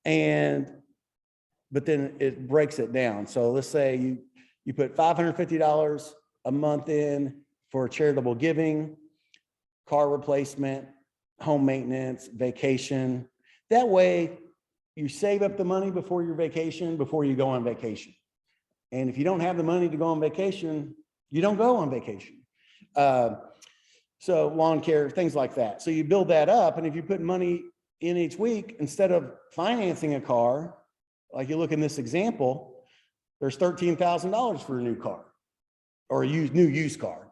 but then it breaks it down. So let's say you put $550 a month in for charitable giving, car replacement, home maintenance, vacation. That way you save up the money before your vacation, before you go on vacation. And if you don't have the money to go on vacation, you don't go on vacation. So lawn care, things like that. So you build that up. And if you put money in each week, instead of financing a car, like you look in this example, there's $13,000 for a new car or a new used car,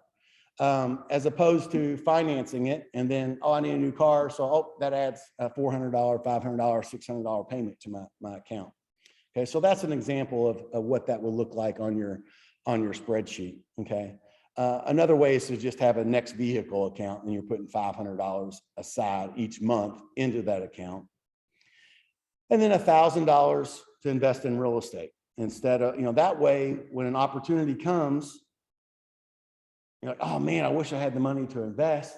as opposed to financing it. And then, I need a new car. So, that adds a $400, $500, $600 payment to my account. Okay. So that's an example of what that will look like on your spreadsheet. Okay. Another way is to just have a next vehicle account and you're putting $500 aside each month into that account. And then $1,000 to invest in real estate instead of, that way, when an opportunity comes, you're like, oh man, I wish I had the money to invest.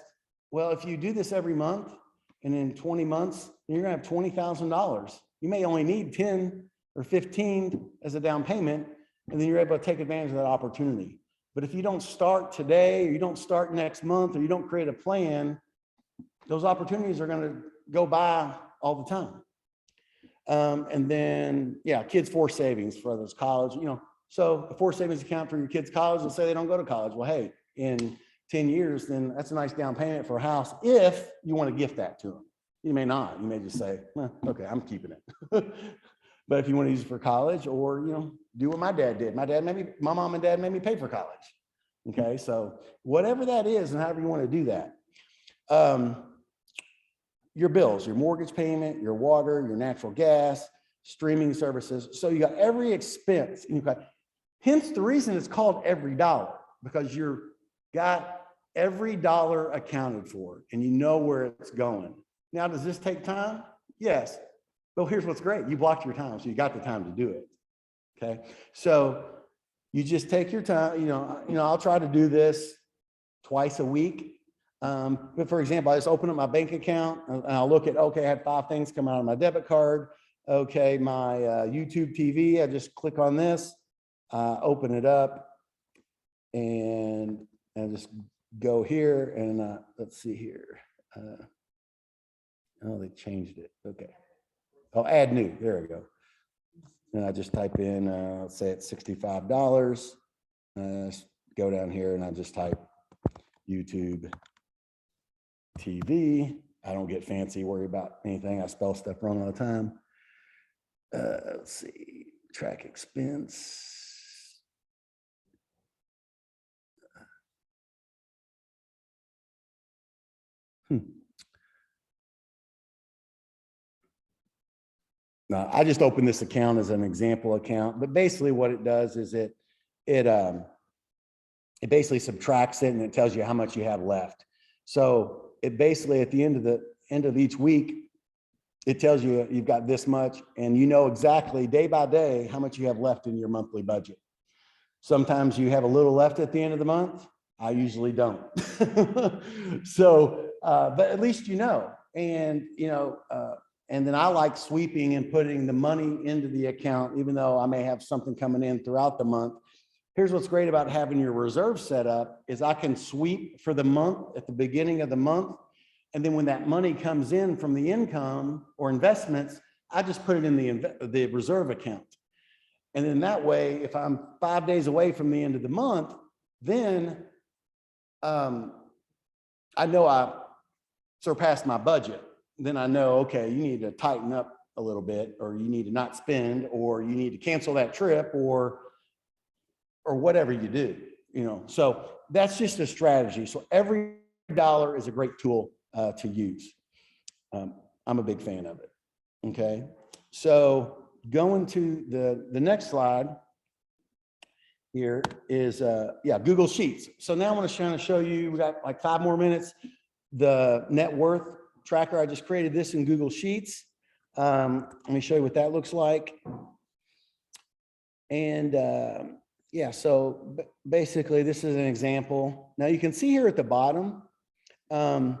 Well, if you do this every month and in 20 months, you're gonna have $20,000. You may only need 10 or 15 as a down payment, and then you're able to take advantage of that opportunity. But if you don't start today, or you don't start next month, or you don't create a plan, those opportunities are going to go by all the time. And then, Kids for savings for those college, So a forced savings account for your kids' college, let's say they don't go to college. Well, hey, in 10 years, then that's a nice down payment for a house if you want to gift that to them. You may not. You may just say, well, okay, I'm keeping it. But if you want to use it for college, or, you know, do what my dad did. My mom and dad made me pay for college. Okay, so whatever that is and however you want to do that. Your bills, your mortgage payment, your water, your natural gas, streaming services. So you got every expense. And you've got, hence the reason it's called every dollar, because you're got every dollar accounted for and you know where it's going. Now, does this take time? Yes. But here's what's great. You blocked your time, so you got the time to do it. Okay. So you just take your time, you know, I'll try to do this twice a week. But for example, I just open up my bank account and I'll look at, okay, I had 5 things come out of my debit card. Okay. My YouTube TV, I just click on this, open it up, and just go here and let's see here. Oh, they changed it. Okay. Oh, add new. There we go. And I just type in, let's say it's $65. Go down here and I just type YouTube TV. I don't get fancy, worry about anything. I spell stuff wrong all the time. Let's see, track expense. Now, I just opened this account as an example account, but basically what it does is it basically subtracts it and it tells you how much you have left. So it basically at the end of each week, it tells you you've got this much, and you know exactly day by day how much you have left in your monthly budget. Sometimes you have a little left at the end of the month. I usually don't. So, but at least you know, and you know. And then I like sweeping and putting the money into the account, even though I may have something coming in throughout the month. Here's what's great about having your reserve set up is I can sweep for the month at the beginning of the month. And then when that money comes in from the income or investments, I just put it in the reserve account. And then that way, if I'm 5 days away from the end of the month, then I know I surpassed my budget. Then I know, okay, you need to tighten up a little bit, or you need to not spend, or you need to cancel that trip, or whatever you do, you know. So that's just a strategy. So every dollar is a great tool to use. I'm a big fan of it. Okay. So going to the next slide here is, Google Sheets. So now I want to kind of show you, we got like 5 more minutes, the net worth tracker. I just created this in Google Sheets. Let me show you what that looks like. And so basically this is an example. Now you can see here at the bottom, this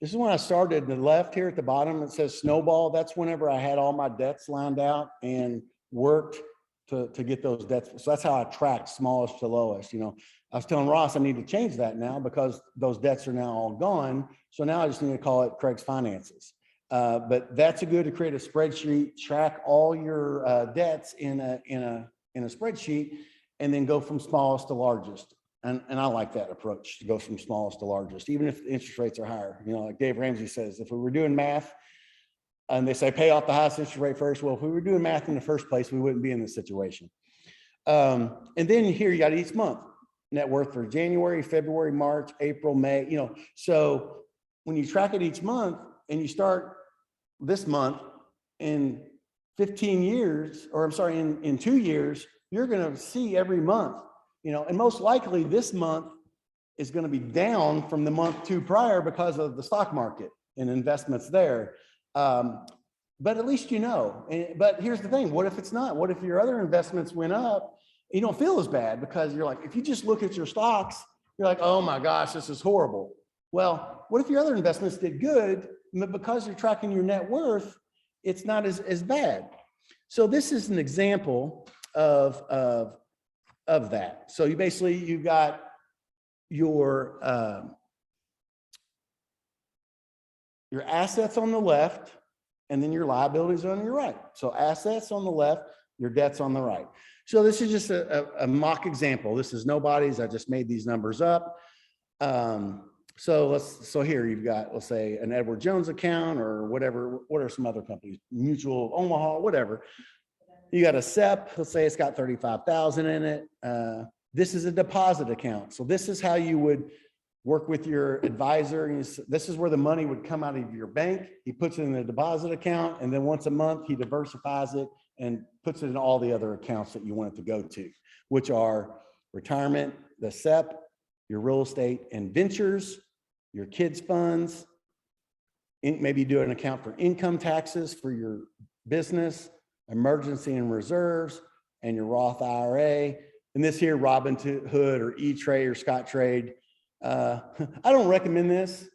is when I started. The left here at the bottom, it says snowball. That's whenever I had all my debts lined out and worked to get those debts. So that's how I tracked smallest to lowest. You know, I was telling Ross I need to change that now because those debts are now all gone. So now I just need to call it Craig's Finances. But that's a good to create a spreadsheet, track all your debts in a spreadsheet, and then go from smallest to largest. And I like that approach, to go from smallest to largest, even if the interest rates are higher. You know, like Dave Ramsey says, if we were doing math, and they say pay off the highest interest rate first. Well, if we were doing math in the first place, we wouldn't be in this situation. And then here you got each month, net worth for January, February, March, April, May, you know. So when you track it each month and you start this month, in 15 years, or I'm sorry, in 2 years, you're going to see every month, you know, and most likely this month is going to be down from the month 2 prior because of the stock market and investments there. But at least you know. But here's the thing, what if it's not? What if your other investments went up? You don't feel as bad, because you're like, if you just look at your stocks, you're like, oh my gosh, this is horrible. Well, what if your other investments did good, but because you're tracking your net worth, it's not as bad. So this is an example of that. So you've got your assets on the left, and then your liabilities on your right. So assets on the left, your debt's on the right. So this is just a mock example. This is nobody's. I just made these numbers up. So here you've got, let's say, an Edward Jones account or whatever. What are some other companies? Mutual, Omaha, whatever. You got a SEP. Let's say it's got 35,000 in it. This is a deposit account. So this is how you would work with your advisor. And this is where the money would come out of your bank. He puts it in the deposit account, and then once a month he diversifies it and puts it in all the other accounts that you want it to go to, which are retirement, the SEP, your real estate and ventures, your kids funds, maybe do an account for income taxes for your business, emergency and reserves, and your Roth IRA. And this here, Robinhood or E-Trade or Scottrade. I don't recommend this,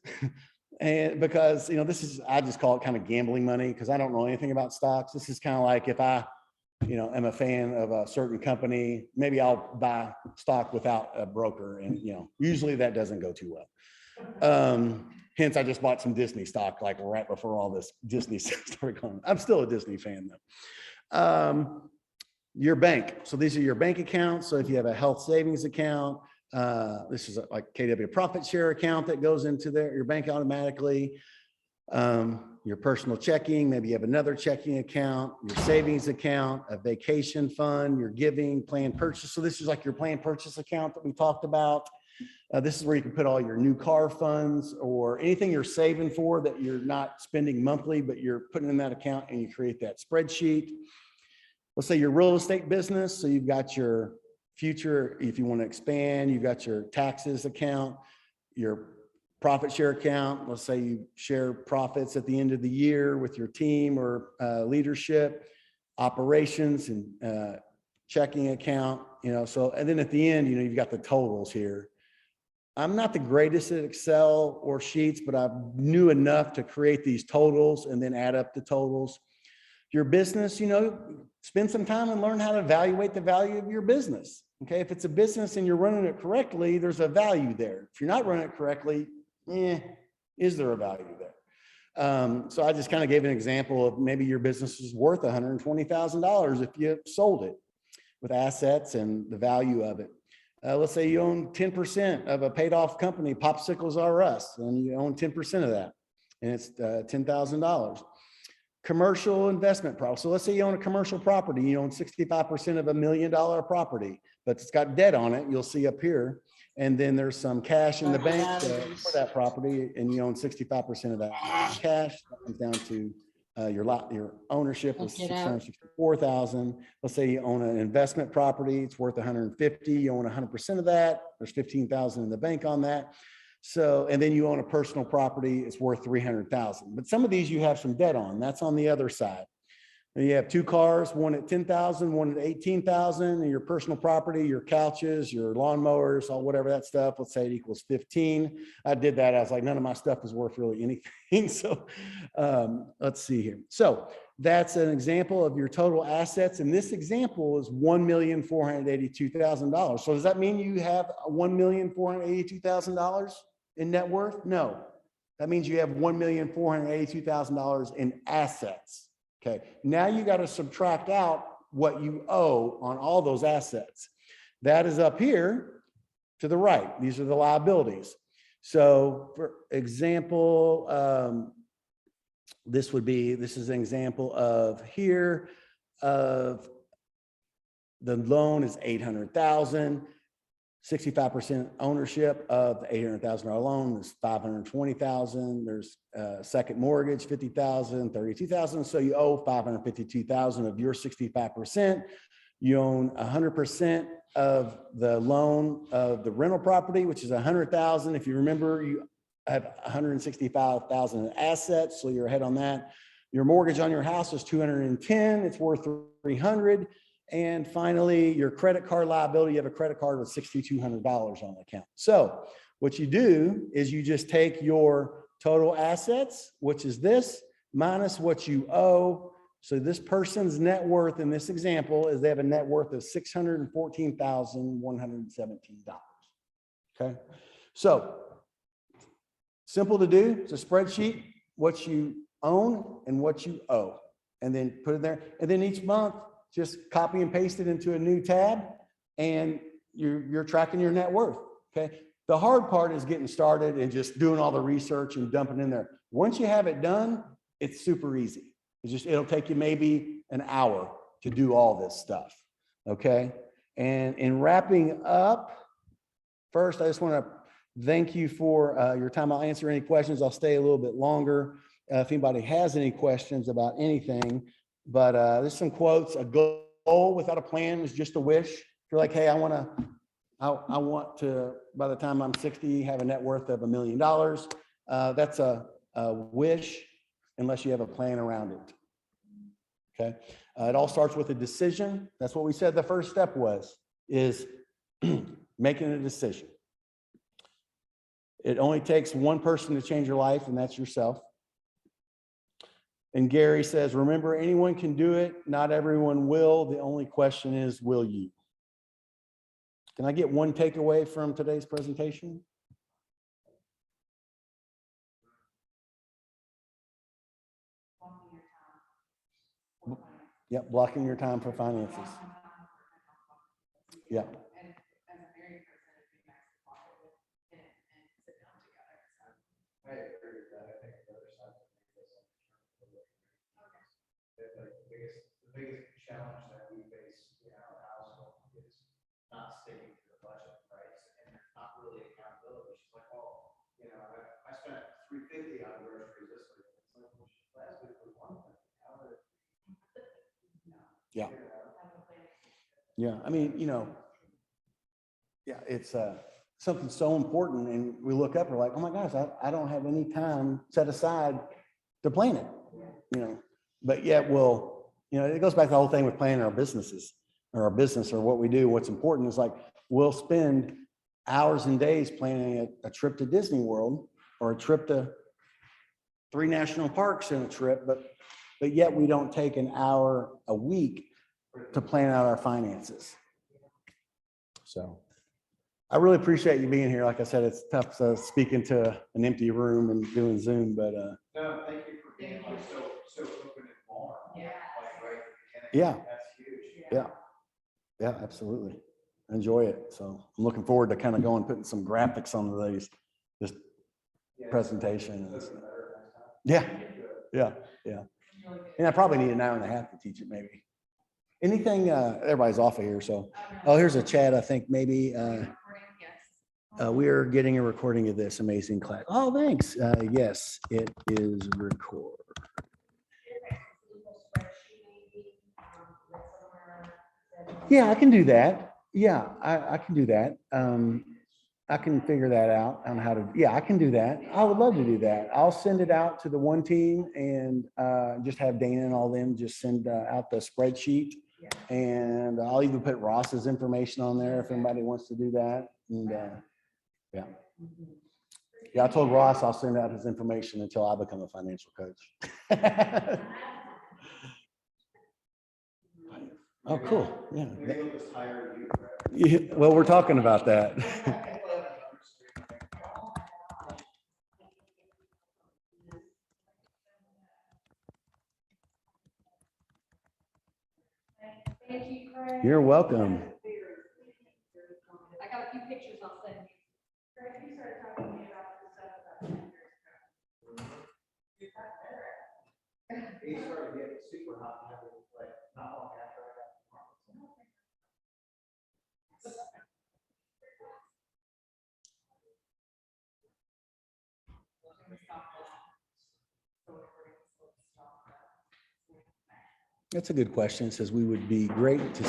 and because, you know, this is, I just call it kind of gambling money because I don't know anything about stocks. This is kind of like if I, you know, am a fan of a certain company, maybe I'll buy stock without a broker, and, you know, usually that doesn't go too well. Hence, I just bought some Disney stock like right before all this Disney started going. I'm still a Disney fan though. Your bank. So these are your bank accounts. So if you have a health savings account, this is like KW profit share account that goes into your bank automatically. Your personal checking, maybe you have another checking account, your savings account, a vacation fund, your giving, planned purchase. So this is like your planned purchase account that we talked about. This is where you can put all your new car funds or anything you're saving for that you're not spending monthly, but you're putting in that account, and you create that spreadsheet. Let's say your real estate business. So you've got your future, if you want to expand, you've got your taxes account, your profit share account. Let's say you share profits at the end of the year with your team or leadership, operations and checking account, you know, so, and then at the end, you know, you've got the totals here. I'm not the greatest at Excel or sheets, but I knew enough to create these totals and then add up the totals. Your business, you know, spend some time and learn how to evaluate the value of your business. Okay, if it's a business and you're running it correctly, there's a value there. If you're not running it correctly, is there a value there? So I just kind of gave an example of maybe your business is worth $120,000 if you sold it with assets and the value of it. Let's say you own 10% of a paid off company, Popsicles R Us, and you own 10% of that, and it's $10,000. Commercial investment property. So let's say you own a commercial property, you own 65% of $1 million property, but it's got debt on it, you'll see up here. And then there's some cash in the bank for that property, and you own 65% of that cash. That comes down to your ownership is 664,000. Let's say you own an investment property, it's worth 150. You own 100% of that. There's 15,000 in the bank on that. So, and then you own a personal property, it's worth 300,000. But some of these you have some debt on. That's on the other side. And you have two cars, one at 10,000, one at 18,000, and your personal property, your couches, your lawnmowers, all whatever that stuff. Let's say it equals 15. I did that. I was like, none of my stuff is worth really anything. So let's see here. So that's an example of your total assets. And this example is $1,482,000. So does that mean you have $1,482,000 in net worth? No, that means you have $1,482,000 in assets. Okay, now you got to subtract out what you owe on all those assets. That is up here to the right. These are the liabilities. So for example, this is an example of here of the loan is 800,000. 65% ownership of the $800,000 loan is 520,000. There's second mortgage, 50,000, 32,000. So you owe 552,000 of your 65%. You own 100% of the loan of the rental property, which is 100,000. If you remember, you have 165,000 in assets, so you're ahead on that. Your mortgage on your house is 210. It's worth 300. And finally, your credit card liability, you have a credit card with $6,200 on the account. So what you do is you just take your total assets, which is this, minus what you owe. So this person's net worth in this example is they have a net worth of $614,117. Okay. So simple to do. It's a spreadsheet, what you own and what you owe, and then put it there. And then each month, just copy and paste it into a new tab, and you're tracking your net worth. Okay. The hard part is getting started and just doing all the research and dumping in there. Once you have it done, it's super easy. It'll take you maybe an hour to do all this stuff. Okay. And in wrapping up, first, I just want to thank you for your time. I'll answer any questions. I'll stay a little bit longer if anybody has any questions about anything. But there's some quotes. A goal without a plan is just a wish. If you're like, hey, I want to, by the time I'm 60, have a net worth of $1 million. That's a wish unless you have a plan around it. Okay. It all starts with a decision. That's what we said the first step is making a decision. It only takes one person to change your life, and that's yourself. And Gary says, remember, anyone can do it. Not everyone will. The only question is, will you? Can I get one takeaway from today's presentation? Yep, blocking your time for finances. Yeah. And as a married person, it'd be nice to walk it with him and sit down together. So. I agree with that. I think the other side of this, like the biggest challenge that we face in our household is not sticking to the budget, right? And there's not really accountability. She's like, well, I spent $350 on groceries this week. It's like, well, last week was one thing. How did Yeah. Yeah. I mean, yeah, it's something so important, and we look up, we're like, oh my gosh, I don't have any time set aside to plan it, but yet it goes back to the whole thing with planning our businesses or our business or what we do. What's important is like, we'll spend hours and days planning a trip to Disney World or a trip to 3 national parks in a trip, but yet we don't take an hour a week to plan out our finances. So I really appreciate you being here. Like I said, it's tough speaking to an empty room and doing Zoom, but no, thank you for being like so open and vulnerable. Yeah. Like right at the beginning. yeah, That's huge. yeah, absolutely. Enjoy it. So I'm looking forward to kind of putting some graphics on this presentation. Yeah. And I probably need an hour and a half to teach it, maybe. Anything, everybody's off of here, so. Oh, here's a chat, I think maybe. We are getting a recording of this amazing class. Oh, thanks. Yes, it is record. Yeah, I can do that. Yeah, I can do that. I can figure that out on how to, I can do that. I would love to do that. I'll send it out to the one team and just have Dana and all them just send out the spreadsheet. And I'll even put Ross's information on there if anybody wants to do that. And I told Ross I'll send out his information until I become a financial coach. Oh, cool. Yeah. Maybe we'll just hire you. Yeah, well, we're talking about that. Thank you, Craig. You're welcome. I got a few pictures I'll send you. Craig, you started talking to me about this stuff about 10 years ago. You got better. He started getting super hot, like not long after I got the market. That's a good question. It says we would be great to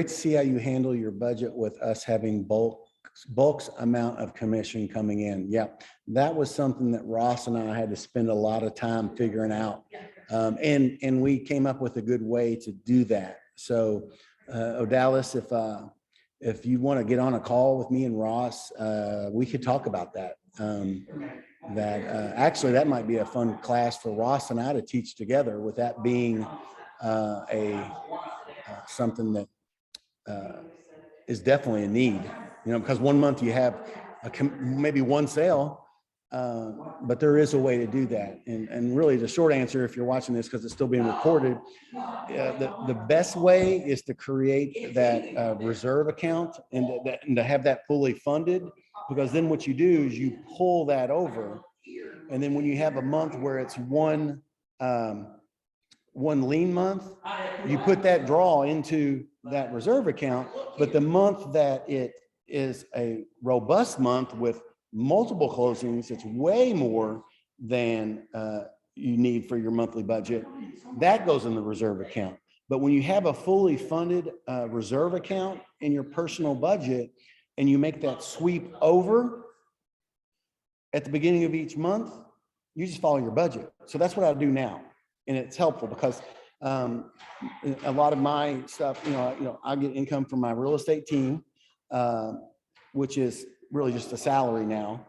see how you handle your budget with us having bulks amount of commission coming in. Yeah, that was something that Ross and I had to spend a lot of time figuring out. And we came up with a good way to do that. So Odalis, if you want to get on a call with me and Ross, we could talk about that. Actually, that might be a fun class for Ross and I to teach together, with that being something that is definitely a need, because one month you have maybe one sale, But there is a way to do that. And really the short answer, if you're watching this, because it's still being recorded, the best way is to create that reserve account and to have that fully funded, because then what you do is you pull that over. And then when you have a month where it's one lean month, you put that draw into that reserve account. But the month that it is a robust month with multiple closings, it's way more than you need for your monthly budget, that goes in the reserve account. But when you have a fully funded reserve account in your personal budget and you make that sweep over at the beginning of each month, you just follow your budget. So that's what I do now. And it's helpful because a lot of my stuff, I get income from my real estate team, which is really just a salary now.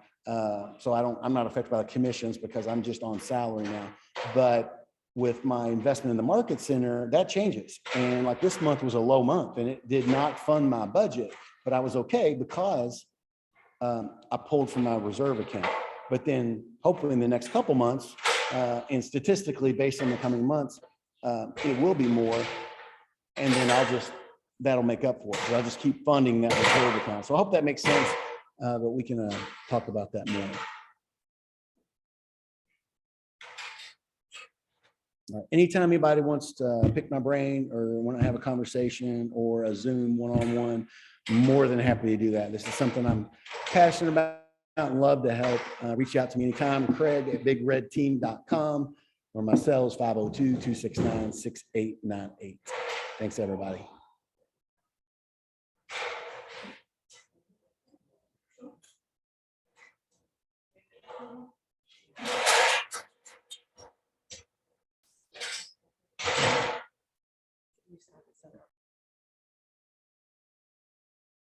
So I'm not affected by the commissions because I'm just on salary now. But with my investment in the market center, that changes. And like this month was a low month and it did not fund my budget, but I was okay because I pulled from my reserve account. But then hopefully in the next couple months, and statistically based on the coming months, it will be more. And then that'll make up for it. So I'll just keep funding that reserve account. So I hope that makes sense, but we can talk about that more. All right. Anytime anybody wants to pick my brain or want to have a conversation or a Zoom one-on-one, more than happy to do that. This is something I'm passionate about and love to help. Reach out to me anytime, Craig@bigredteam.com, or my cell is 502-269-6898. Thanks, everybody.